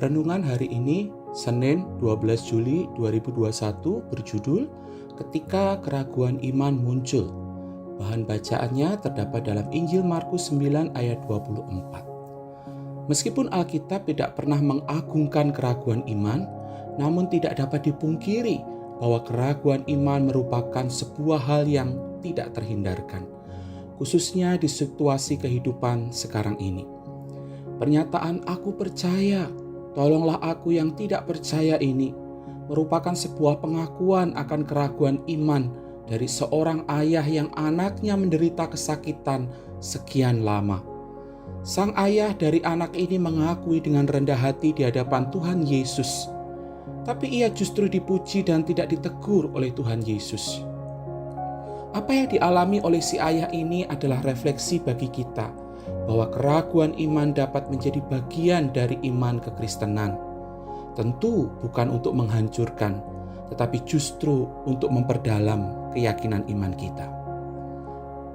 Renungan hari ini, Senin 12 Juli 2021 berjudul Ketika Keraguan Iman Muncul. Bahan bacaannya terdapat dalam Injil Markus 9 ayat 24. Meskipun Alkitab tidak pernah mengagungkan keraguan iman, namun tidak dapat dipungkiri bahwa keraguan iman merupakan sebuah hal yang tidak terhindarkan, khususnya di situasi kehidupan sekarang ini. Pernyataan "aku percaya, tolonglah aku yang tidak percaya" ini merupakan sebuah pengakuan akan keraguan iman dari seorang ayah yang anaknya menderita kesakitan sekian lama. Sang ayah dari anak ini mengakui dengan rendah hati di hadapan Tuhan Yesus, tapi ia justru dipuji dan tidak ditegur oleh Tuhan Yesus. Apa yang dialami oleh si ayah ini adalah refleksi bagi kita bahwa keraguan iman dapat menjadi bagian dari iman kekristenan. Tentu bukan untuk menghancurkan, tetapi justru untuk memperdalam keyakinan iman kita.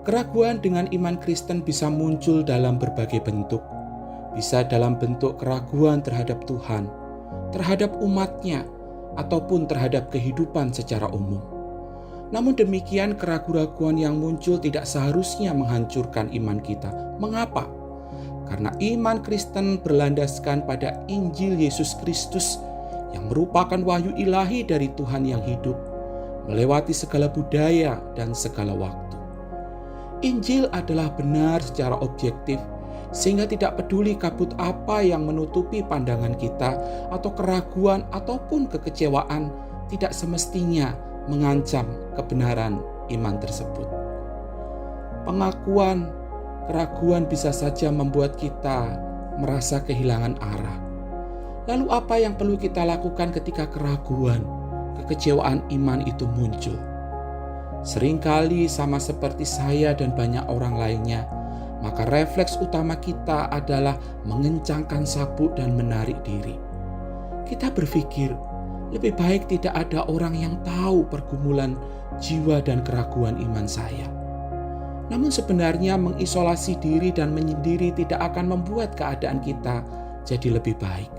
Keraguan dengan iman Kristen bisa muncul dalam berbagai bentuk. Bisa dalam bentuk keraguan terhadap Tuhan, terhadap umatnya, ataupun terhadap kehidupan secara umum. Namun demikian, keraguan-keraguan yang muncul tidak seharusnya menghancurkan iman kita. Mengapa? Karena iman Kristen berlandaskan pada Injil Yesus Kristus yang merupakan wahyu ilahi dari Tuhan yang hidup, melewati segala budaya dan segala waktu. Injil adalah benar secara objektif, sehingga tidak peduli kabut apa yang menutupi pandangan kita atau keraguan ataupun kekecewaan tidak semestinya mengancam kebenaran iman tersebut. Pengakuan keraguan bisa saja membuat kita merasa kehilangan arah. Lalu apa yang perlu kita lakukan ketika keraguan, kekecewaan iman itu muncul? Seringkali sama seperti saya dan banyak orang lainnya, maka refleks utama kita adalah mengencangkan sabuk dan menarik diri. Kita berpikir, lebih baik tidak ada orang yang tahu pergumulan jiwa dan keraguan iman saya. Namun sebenarnya mengisolasi diri dan menyendiri tidak akan membuat keadaan kita jadi lebih baik.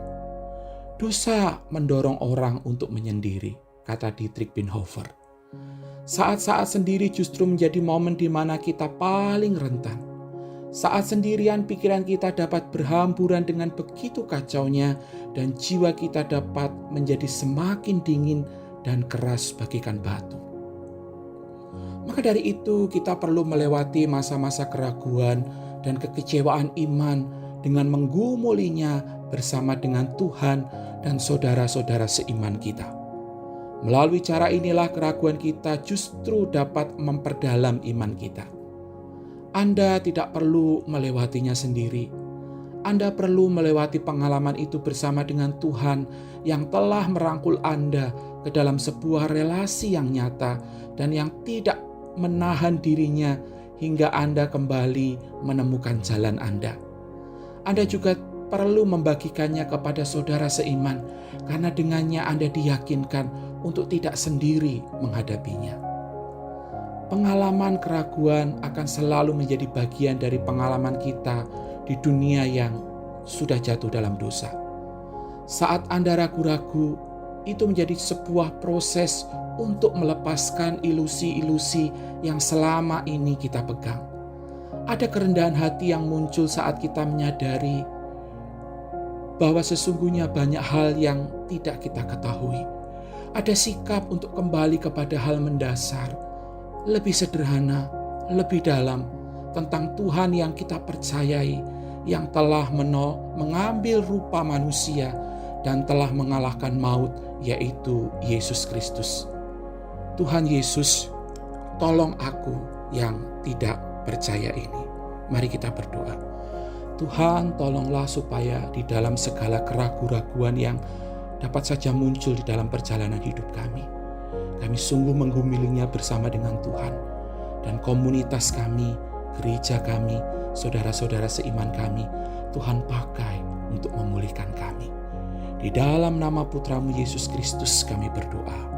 Dosa mendorong orang untuk menyendiri, kata Dietrich Bonhoeffer. Saat-saat sendiri justru menjadi momen di mana kita paling rentan. Saat sendirian pikiran kita dapat berhamburan dengan begitu kacaunya dan jiwa kita dapat menjadi semakin dingin dan keras bagaikan batu. Maka dari itu kita perlu melewati masa-masa keraguan dan kekecewaan iman dengan menggumulinya bersama dengan Tuhan dan saudara-saudara seiman kita. Melalui cara inilah keraguan kita justru dapat memperdalam iman kita. Anda tidak perlu melewatinya sendiri. Anda perlu melewati pengalaman itu bersama dengan Tuhan yang telah merangkul Anda ke dalam sebuah relasi yang nyata dan yang tidak menahan dirinya hingga Anda kembali menemukan jalan Anda. Anda juga perlu membagikannya kepada saudara seiman karena dengannya Anda diyakinkan untuk tidak sendiri menghadapinya. Pengalaman keraguan akan selalu menjadi bagian dari pengalaman kita di dunia yang sudah jatuh dalam dosa. Saat Anda ragu-ragu, itu menjadi sebuah proses untuk melepaskan ilusi-ilusi yang selama ini kita pegang. Ada kerendahan hati yang muncul saat kita menyadari bahwa sesungguhnya banyak hal yang tidak kita ketahui. Ada sikap untuk kembali kepada hal mendasar, lebih sederhana, lebih dalam tentang Tuhan yang kita percayai, yang telah mengambil rupa manusia dan telah mengalahkan maut, yaitu Yesus Kristus. Tuhan Yesus, tolong aku yang tidak percaya ini. Mari kita berdoa. Tuhan, tolonglah supaya di dalam segala keraguan-raguan yang dapat saja muncul di dalam perjalanan hidup kami sungguh menggumilinya bersama dengan Tuhan. Dan komunitas kami, gereja kami, saudara-saudara seiman kami, Tuhan pakai untuk memulihkan kami. Di dalam nama Putra-Mu Yesus Kristus kami berdoa.